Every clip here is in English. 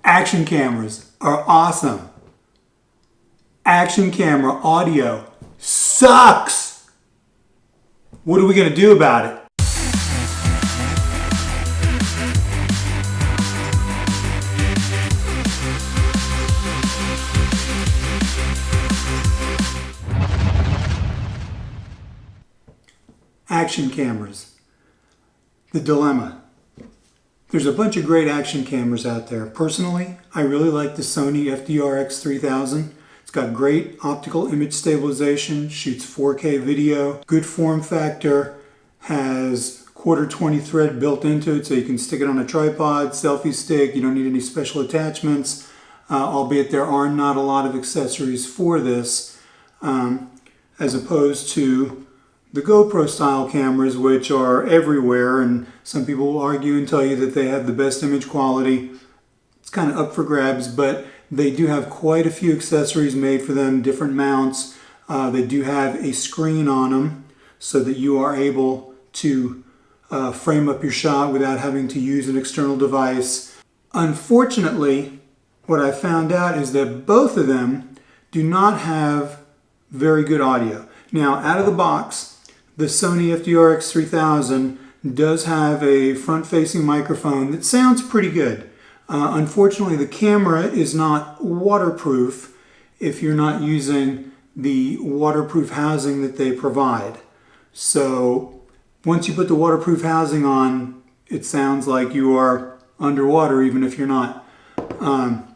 Action cameras are awesome. Action camera audio sucks. What are we going to do about it? Action cameras. The dilemma. There's a bunch of great action cameras out there. Personally, I really like the Sony FDR-X3000. It's got great optical image stabilization, shoots 4K video, good form factor, has quarter 20 thread built into it so you can stick it on a tripod, selfie stick, you don't need any special attachments, albeit there are not a lot of accessories for this, as opposed to the GoPro style cameras, which are everywhere, and some people will argue and tell you that they have the best image quality. It's kind of up for grabs, but they do have quite a few accessories made for them, different mounts. They do have a screen on them so that you are able to frame up your shot without having to use an external device. Unfortunately, what I found out is that both of them do not have very good audio. Now, out of the box, the Sony FDR-X3000 does have a front-facing microphone that sounds pretty good. Unfortunately, the camera is not waterproof if you're not using the waterproof housing that they provide. So once you put the waterproof housing on, it sounds like you are underwater even if you're not. The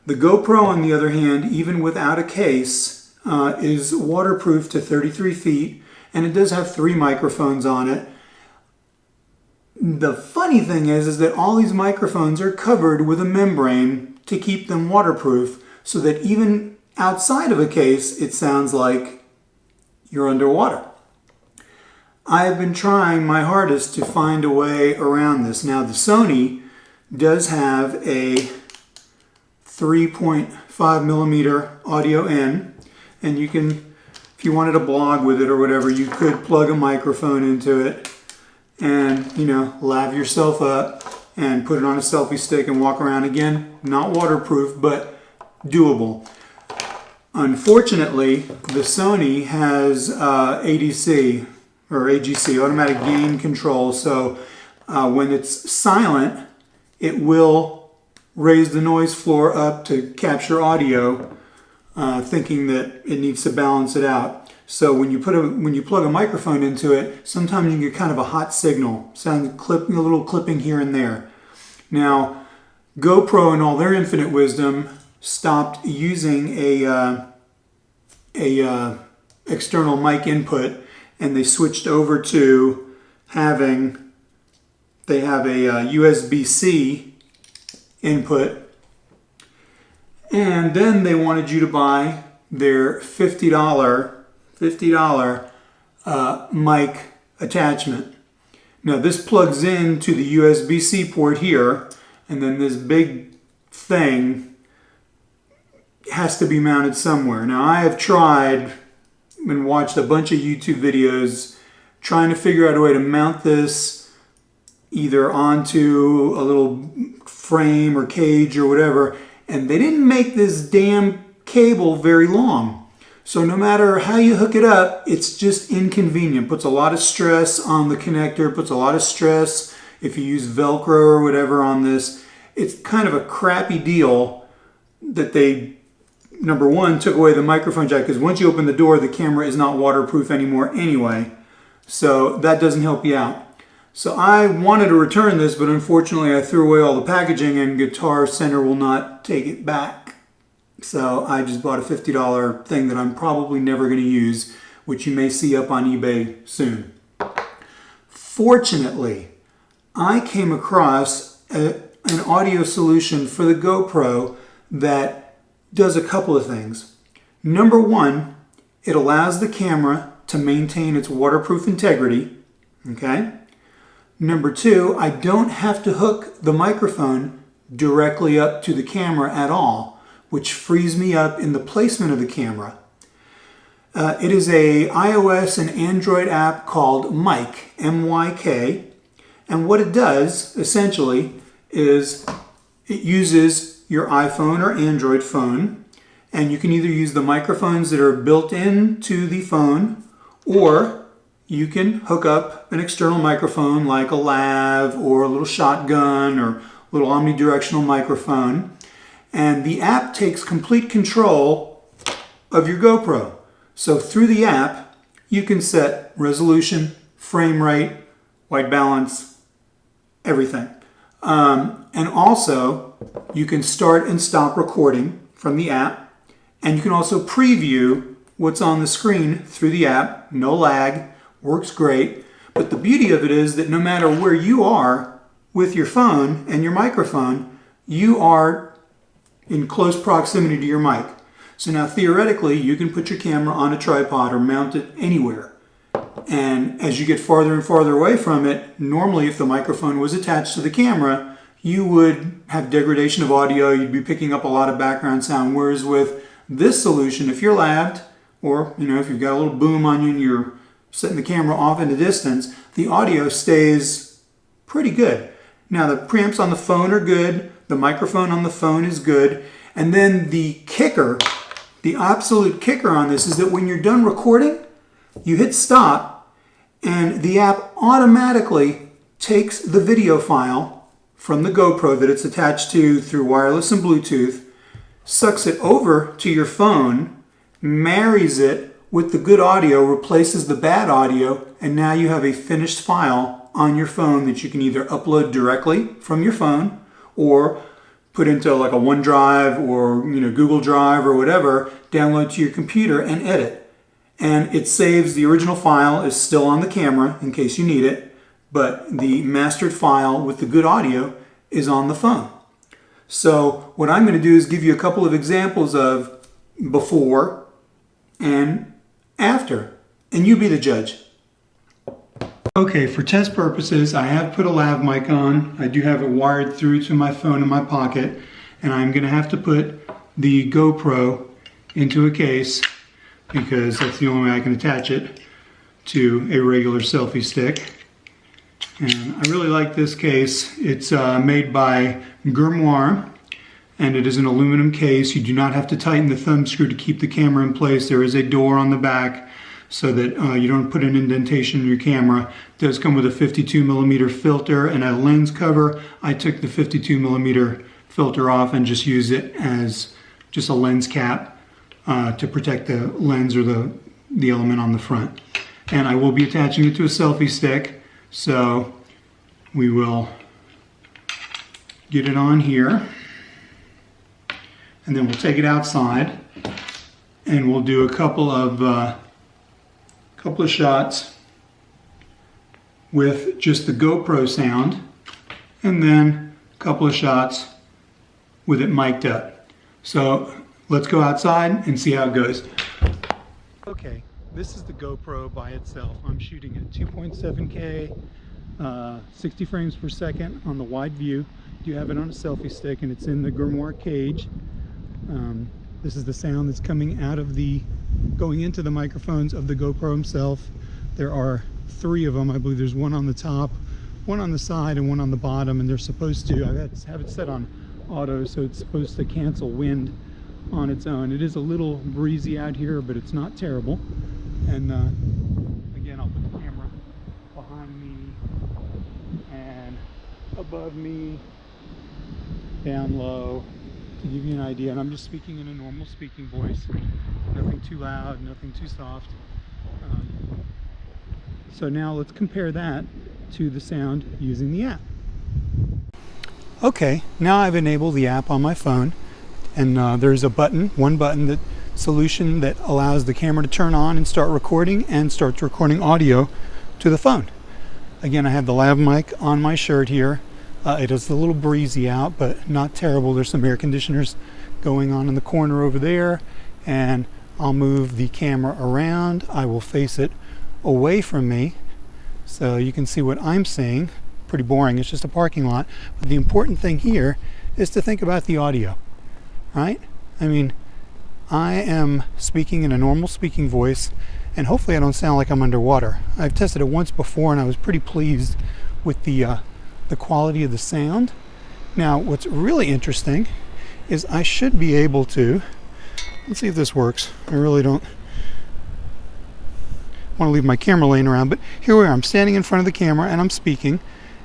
GoPro, on the other hand, even without a case, is waterproof to 33 feet. And it does have 3 microphones on it. The funny thing is that all these microphones are covered with a membrane to keep them waterproof so that even outside of a case, it sounds like you're underwater. I have been trying my hardest to find a way around this. Now, the Sony does have a 3.5 millimeter audio in, and you can, if you wanted to blog with it or whatever, you could plug a microphone into it and, you know, lav yourself up and put it on a selfie stick and walk around. Again, not waterproof, but doable. Unfortunately, the Sony has ADC or AGC, automatic gain control. So when it's silent, it will raise the noise floor up to capture audio, thinking that it needs to balance it out. So when you plug a microphone into it, sometimes you get kind of a hot signal, a little clipping here and there. Now, GoPro, in all their infinite wisdom, stopped using a external mic input, and they switched over to having a USB-C input. And then they wanted you to buy their $50 mic attachment. Now this plugs into the USB-C port here, and then this big thing has to be mounted somewhere. Now I have tried and watched a bunch of YouTube videos trying to figure out a way to mount this either onto a little frame or cage or whatever, and they didn't make this damn cable very long. So no matter how you hook it up, it's just inconvenient. Puts a lot of stress on the connector, puts a lot of stress if you use Velcro or whatever on this. It's kind of a crappy deal that they, number one, took away the microphone jack, because once you open the door, the camera is not waterproof anymore anyway. So that doesn't help you out. So I wanted to return this, but unfortunately I threw away all the packaging and Guitar Center will not take it back. So I just bought a $50 thing that I'm probably never going to use, which you may see up on eBay soon. Fortunately, I came across an audio solution for the GoPro that does a couple of things. Number one, it allows the camera to maintain its waterproof integrity. Okay? Number two, I don't have to hook the microphone directly up to the camera at all, which frees me up in the placement of the camera. It is a iOS and Android app called MYK, M-Y-K, and what it does essentially is it uses your iPhone or Android phone, and you can either use the microphones that are built into the phone, or you can hook up an external microphone like a lav or a little shotgun or a little omnidirectional microphone, and the app takes complete control of your GoPro. So through the app, you can set resolution, frame rate, white balance, everything. And also, you can start and stop recording from the app, and you can also preview what's on the screen through the app. No lag, works great. But the beauty of it is that no matter where you are with your phone and your microphone, you are in close proximity to your mic. So now theoretically, you can put your camera on a tripod or mount it anywhere. And as you get farther and farther away from it, normally if the microphone was attached to the camera, you would have degradation of audio, you'd be picking up a lot of background sound. Whereas with this solution, if you're labbed, or if you've got a little boom on you and you're setting the camera off in the distance, the audio stays pretty good. Now the preamps on the phone are good, the microphone on the phone is good, and then the kicker, the absolute kicker on this is that when you're done recording, you hit stop, and the app automatically takes the video file from the GoPro that it's attached to through wireless and Bluetooth, sucks it over to your phone, marries it with the good audio, replaces the bad audio, and now you have a finished file on your phone that you can either upload directly from your phone or put into like a OneDrive or Google Drive or whatever, download to your computer and edit. And it saves, the original file is still on the camera in case you need it, but the mastered file with the good audio is on the phone. So what I'm going to do is give you a couple of examples of before and after, and you be the judge. Okay, for test purposes, I have put a lav mic on. I do have it wired through to my phone in my pocket, and I'm going to have to put the GoPro into a case because that's the only way I can attach it to a regular selfie stick. And I really like this case. It's made by Grimoire, and it is an aluminum case. You do not have to tighten the thumb screw to keep the camera in place. There is a door on the back so that you don't put an indentation in your camera. It does come with a 52mm filter and a lens cover. I took the 52mm filter off and just used it as just a lens cap to protect the lens or the element on the front. And I will be attaching it to a selfie stick, so we will get it on here, and then we'll take it outside and we'll do a couple of shots with just the GoPro sound, and then a couple of shots with it mic'd up. So let's go outside and see how it goes. Okay, this is the GoPro by itself. I'm shooting at 2.7K, 60 frames per second on the wide view. You have it on a selfie stick, and it's in the Grimoire cage. This is the sound that's coming out of going into the microphones of the GoPro himself. There are 3 of them. I believe there's one on the top, one on the side, and one on the bottom, and they're supposed to, I have it set on auto, so it's supposed to cancel wind on its own. It is a little breezy out here, but it's not terrible. And again, I'll put the camera behind me and above me, down low, to give you an idea. And I'm just speaking in a normal speaking voice, nothing too loud, nothing too soft. So now let's compare that to the sound using the app. Okay, now I've enabled the app on my phone, and there's a button, one button, solution that allows the camera to turn on and start recording, and starts recording audio to the phone. Again, I have the lav mic on my shirt here. It is a little breezy out, but not terrible. There's some air conditioners going on in the corner over there, and I'll move the camera around. I will face it away from me so you can see what I'm seeing. Pretty boring, it's just a parking lot. But the important thing here is to think about the audio, right? I mean, I am speaking in a normal speaking voice, and hopefully I don't sound like I'm underwater. I've tested it once before, and I was pretty pleased with the quality of the sound. Now, what's really interesting is I should be able to, let's see if this works. I really don't want to leave my camera laying around, but here we are. I'm standing in front of the camera and I'm speaking,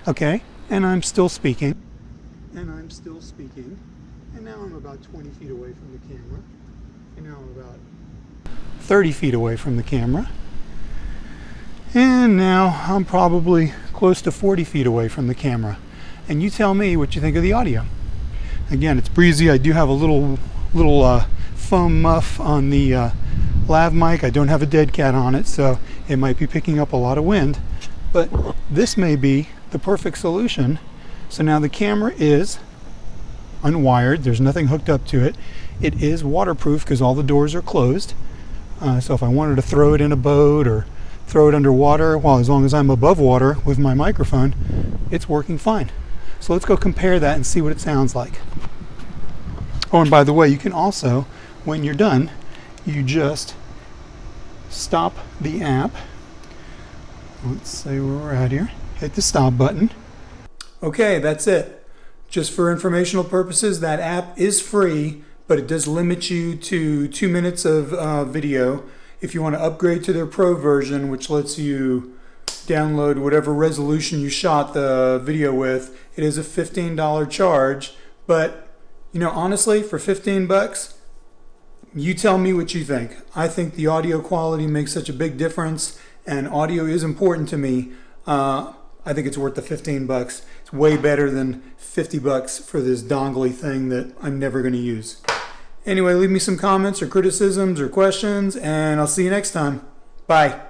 okay? And I'm still speaking. And I'm still speaking. And now I'm about 20 feet away from the camera. And now I'm about 30 feet away from the camera. And now I'm probably close to 40 feet away from the camera. And you tell me what you think of the audio. Again, it's breezy. I do have a little foam muff on the lav mic. I don't have a dead cat on it, so it might be picking up a lot of wind. But this may be the perfect solution. So now the camera is unwired. There's nothing hooked up to it. It is waterproof because all the doors are closed. So if I wanted to throw it in a boat or throw it underwater, well, as long as I'm above water with my microphone, it's working fine. So let's go compare that and see what it sounds like. Oh, and by the way, you can also, when you're done, you just stop the app. Let's see where we're at here. Hit the stop button. Okay, that's it. Just for informational purposes, that app is free, but it does limit you to 2 minutes of video. If you want to upgrade to their pro version, which lets you download whatever resolution you shot the video with, it is a $15 charge. But, you know, honestly, for 15 bucks, you tell me what you think. I think the audio quality makes such a big difference, and audio is important to me. I think it's worth the 15 bucks. It's way better than 50 bucks for this dongle thing that I'm never going to use. Anyway, leave me some comments or criticisms or questions, and I'll see you next time. Bye.